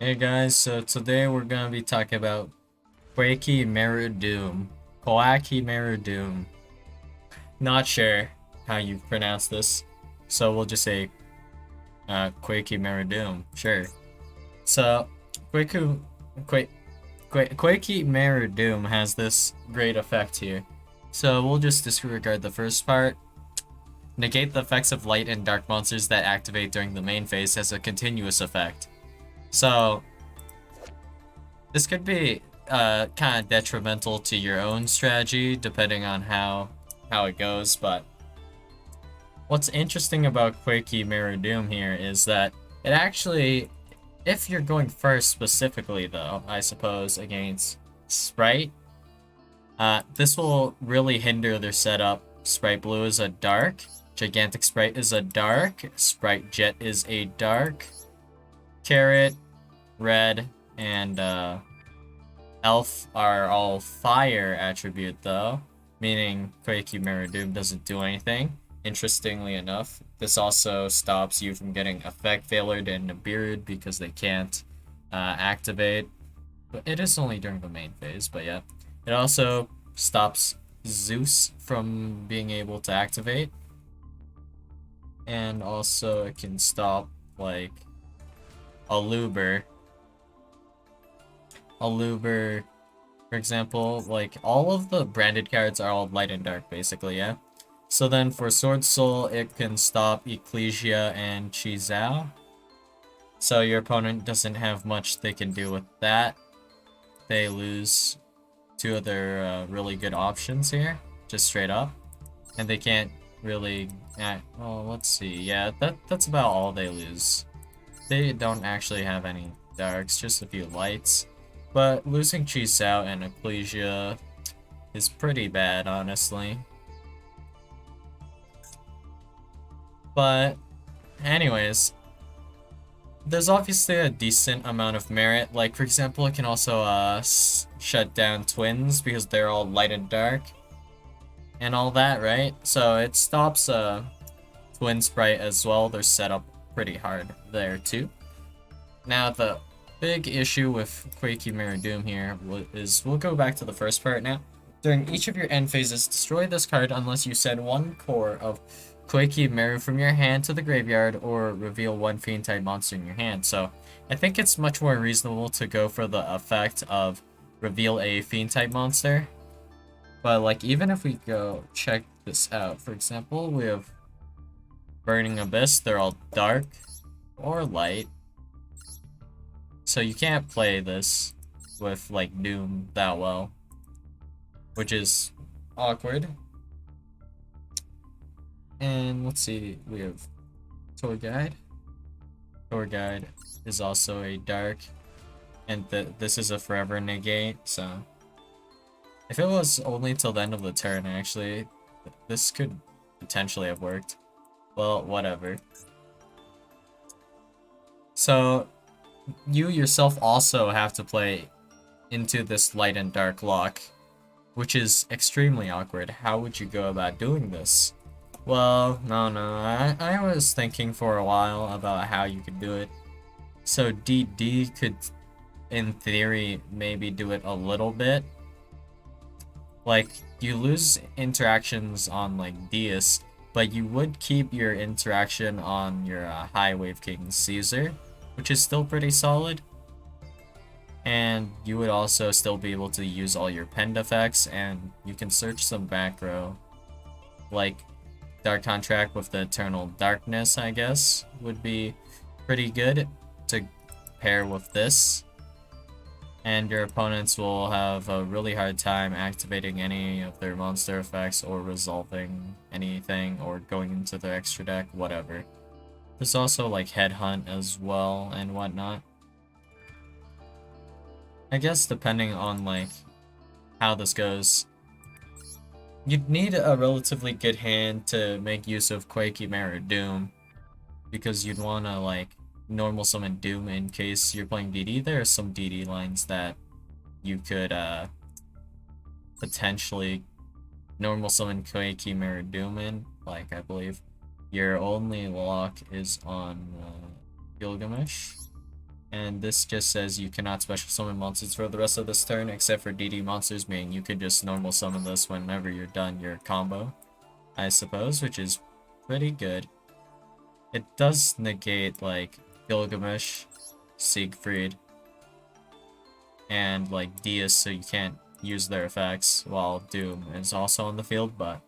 Hey guys, so today we're gonna be talking about Koa'ki Meiru. Koa'ki Meiru. Not sure how you pronounce this, so we'll just say Koa'ki Meiru. Sure. So Koa'ki Koa- Koa'ki Meiru has this great effect here. So we'll just disregard the first part. Negate the effects of light and dark monsters that activate during the main phase as a continuous effect. So this could be kind of detrimental to your own strategy depending on how it goes, but what's interesting about Koa'ki Meiru here is that it actually, if you're going first specifically though, I suppose, against Sprite, this will really hinder their setup. Sprite Blue is a dark, Gigantic Sprite is a dark, Sprite Jet is a dark, Carrot, Red, and Elf are all fire attribute though, meaning Koa'ki Meiru doesn't do anything. Interestingly enough, this also stops you from getting effect failure and Nibiru because they can't activate. But it is only during the main phase, but yeah. It also stops Zeus from being able to activate. And also it can stop like Aluber Aluber, for example, like all of the branded cards are all light and dark, basically, yeah? So then for Sword Soul, it can stop Ecclesia and Chizao. So your opponent doesn't have much they can do with that. They lose two of their really good options here, just straight up. And they can't really... well, let's see. Yeah, that's about all they lose. They don't actually have any darks, just a few lights. But losing Chisao and Ecclesia is pretty bad, honestly. But, anyways, there's obviously a decent amount of merit. Like, for example, it can also shut down twins because they're all light and dark. And all that, right? So it stops Twin Sprite as well. They're set up pretty hard there, too. Now, the big issue with Koa'ki Meiru here is we'll go back to the first part now. During each of your end phases, destroy this card unless you send one core of Koa'ki Meiru from your hand to the graveyard or reveal one fiend type monster in your hand. So I think it's much more reasonable to go for the effect of reveal a fiend type monster. But like even if we go check this out, for example, we have Burning Abyss, they're all dark or light. So you can't play this with like Doom that well, which is awkward. And let's see, we have Tour Guide. Tour Guide is also a dark, and this is a forever negate, so if it was only till the end of the turn, actually, this could potentially have worked. Well, whatever. So you yourself also have to play into this light and dark lock, which is extremely awkward. How would you go about doing this? Well, no, I was thinking for a while about how you could do it. So DD could, in theory, maybe do it a little bit. Like, you lose interactions on, like, Deus, but you would keep your interaction on your High Wave King Caesar, which is still pretty solid. And you would also still be able to use all your penned effects, and you can search some back row. Like, Dark Contract with the Eternal Darkness, I guess, would be pretty good to pair with this. And your opponents will have a really hard time activating any of their monster effects or resolving anything or going into their extra deck, whatever. There's also like Headhunt as well and whatnot. I guess depending on like how this goes, you'd need a relatively good hand to make use of Koa'ki Meiru because you'd want to like normal summon Doom in case you're playing DD. There are some DD lines that you could potentially normal summon Koa'ki Meiru in. Like I believe your only lock is on Gilgamesh. And this just says you cannot special summon monsters for the rest of this turn, except for DD monsters, meaning you could just normal summon this whenever you're done your combo, I suppose, which is pretty good. It does negate, like, Gilgamesh, Siegfried, and, like, Diaz, so you can't use their effects while Doom is also on the field, but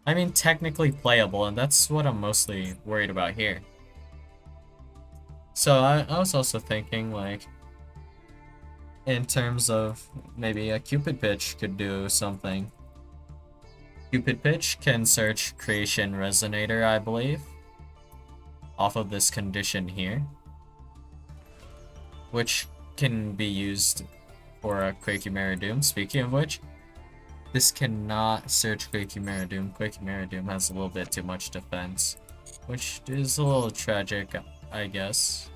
I mean, technically playable, and that's what I'm mostly worried about here. So I was also thinking, like, in terms of maybe a Cupid Pitch could do something. Cupid Pitch can search Creation Resonator, I believe, off of this condition here, which can be used for a Koa'ki Meiru Doom. Speaking of which, this cannot search Koa'ki Meiru Doom. Koa'ki Meiru Doom has a little bit too much defense, which is a little tragic, I guess.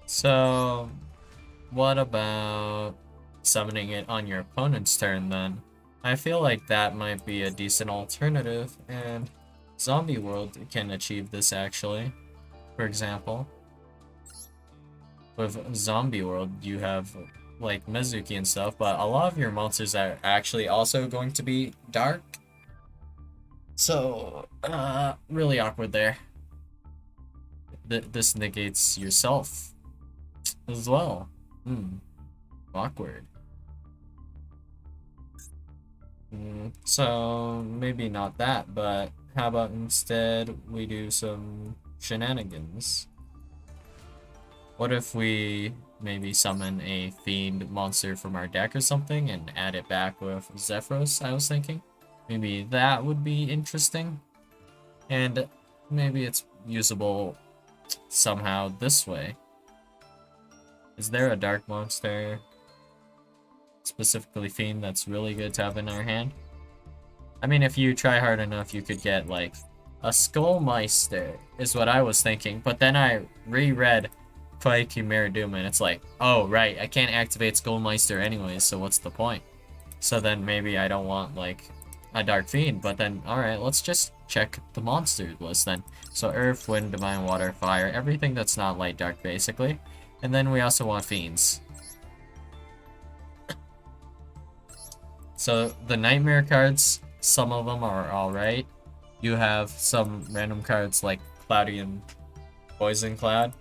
So, what about summoning it on your opponent's turn then? I feel like that might be a decent alternative, and Zombie World can achieve this actually. For example, with Zombie World, you have like Mizuki and stuff, but a lot of your monsters are actually also going to be dark. So, really awkward there. This negates yourself as well. Awkward. So, maybe not that, but how about instead we do some shenanigans? What if we maybe summon a fiend monster from our deck or something and add it back with Zephyros, I was thinking? Maybe that would be interesting. And maybe it's usable somehow this way. Is there a dark monster, specifically fiend, that's really good to have in our hand? I mean, if you try hard enough, you could get like a Skullmeister, is what I was thinking. But then I reread Koa'ki Meiru and it's like, oh right, I can't activate Skullmeister anyways, so what's the point? So then maybe I don't want like a Dark Fiend, but then alright, let's just check the monster list then. So Earth, Wind, Divine, Water, Fire, everything that's not Light Dark basically. And then we also want Fiends. So the Nightmare cards, some of them are alright. You have some random cards like Cloudy and Poison Cloud.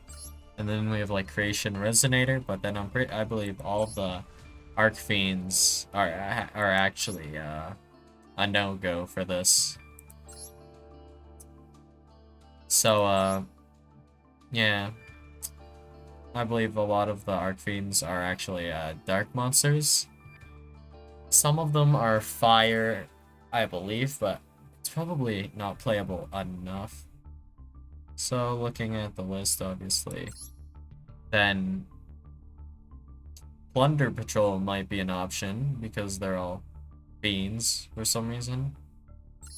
And then we have like Creation Resonator, but then I believe all the Arc Fiends are actually a no-go for this. So yeah, I believe a lot of the Arc Fiends are actually dark monsters. Some of them are fire, I believe, but it's probably not playable enough. So looking at the list, obviously, then Plunder Patrol might be an option because they're all fiends for some reason.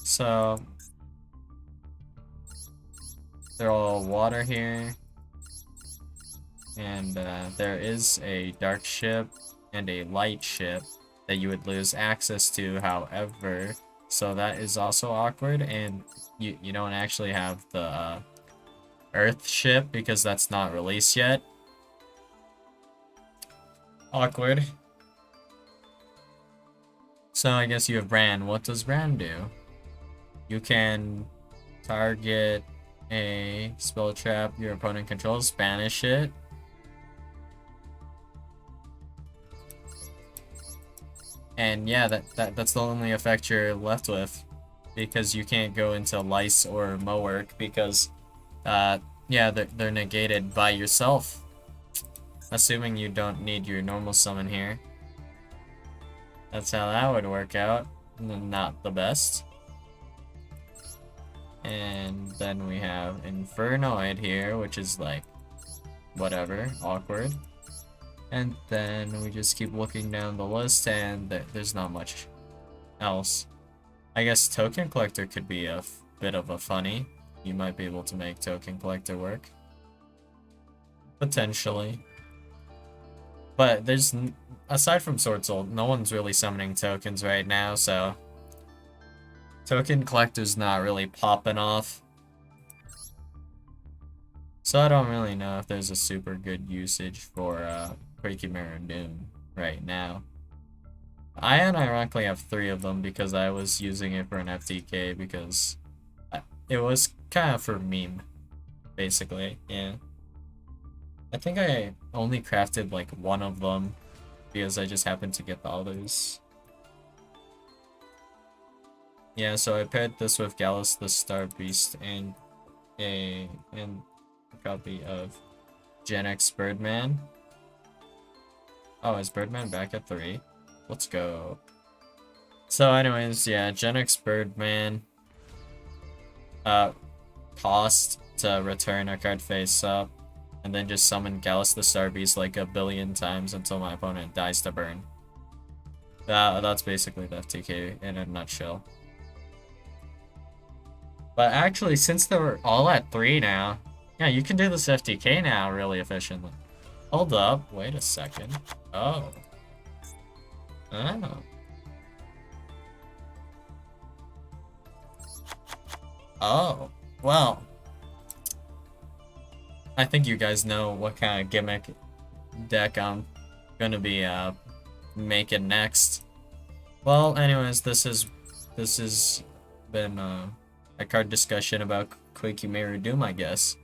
So they're all water here, and there is a dark ship and a light ship that you would lose access to, however, so that is also awkward, and you don't actually have the Earth ship because that's not released yet. Awkward. So I guess you have Bran. What does Bran do? You can target a spell trap your opponent controls, banish it. And yeah, that's the only effect you're left with, because you can't go into Lice or Mowerk because yeah, they're negated by yourself. Assuming you don't need your normal summon here. That's how that would work out. Not the best. And then we have Infernoid here, which is like, whatever, awkward. And then we just keep looking down the list, and there's not much else. I guess Token Collector could be a bit of a funny. You might be able to make Token Collector work. Potentially. But there's, aside from Sword Soul, no one's really summoning tokens right now, so Token collector's not really popping off. So I don't really know if there's a super good usage for Koa'ki Meiru right now. I unironically have 3 of them because I was using it for an FTK because it was kind of for meme, basically, yeah. I think I only crafted like 1 of them because I just happened to get the others. Yeah, so I paired this with Gallus the Star Beast and a copy of Gen X Birdman. Oh, is Birdman back at 3? Let's go. So anyways, yeah, Gen X Birdman cost to return a card face up, and then just summon Gallus the Star Beast like a billion times until my opponent dies to burn. That's basically the FTK in a nutshell. But actually, since they're all at 3 now, yeah, you can do this FTK now really efficiently. Hold up, wait a second. Oh. Oh. Oh. Well. I think you guys know what kind of gimmick deck I'm gonna be making next. Well, anyways, this has been a card discussion about Koa'ki Meiru, I guess.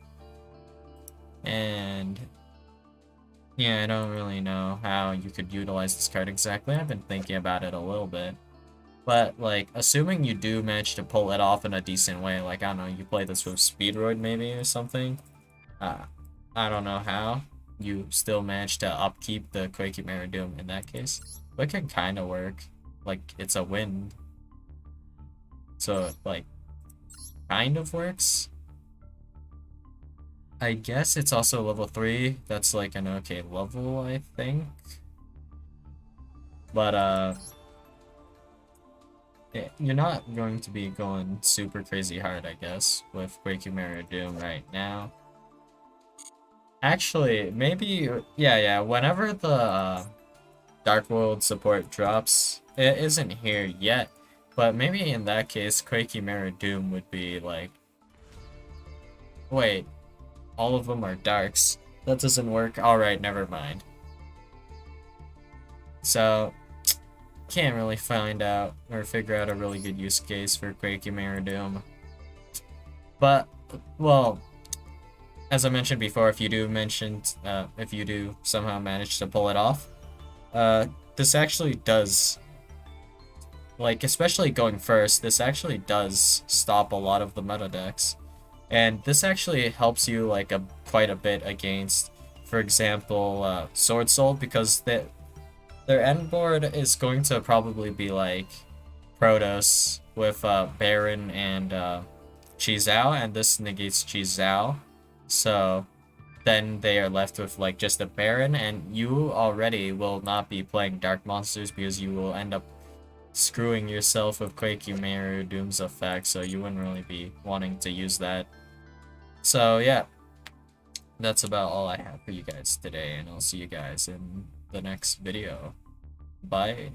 And yeah, I don't really know how you could utilize this card exactly. I've been thinking about it a little bit. But, like, assuming you do manage to pull it off in a decent way, like, I don't know, you play this with Speedroid maybe or something. I don't know how you still manage to upkeep the Koa'ki Meiru in that case. But it can kind of work. Like, it's a wind. So, like, kind of works. I guess it's also level 3. That's like an okay level, I think. But, you're not going to be going super crazy hard, I guess, with Koa'ki Meiru right now. Actually, maybe, yeah, whenever the Dark World support drops, it isn't here yet, but maybe in that case, Koa'ki Meiru would be like... Wait, all of them are Darks. That doesn't work. Alright, never mind. So, can't really find out or figure out a really good use case for Koa'ki Meiru. But, well, as I mentioned before, if you do somehow manage to pull it off, this actually does, like, especially going first, this actually does stop a lot of the meta decks. And this actually helps you, like, quite a bit against, for example, Sword Soul, because their end board is going to probably be, like, Protoss with Baron and Chizao, and this negates Chizao. So then they are left with like just a Baron, and you already will not be playing Dark Monsters because you will end up screwing yourself with Koa'ki Meiru's effect, so you wouldn't really be wanting to use that. So yeah, that's about all I have for you guys today, and I'll see you guys in the next video. Bye.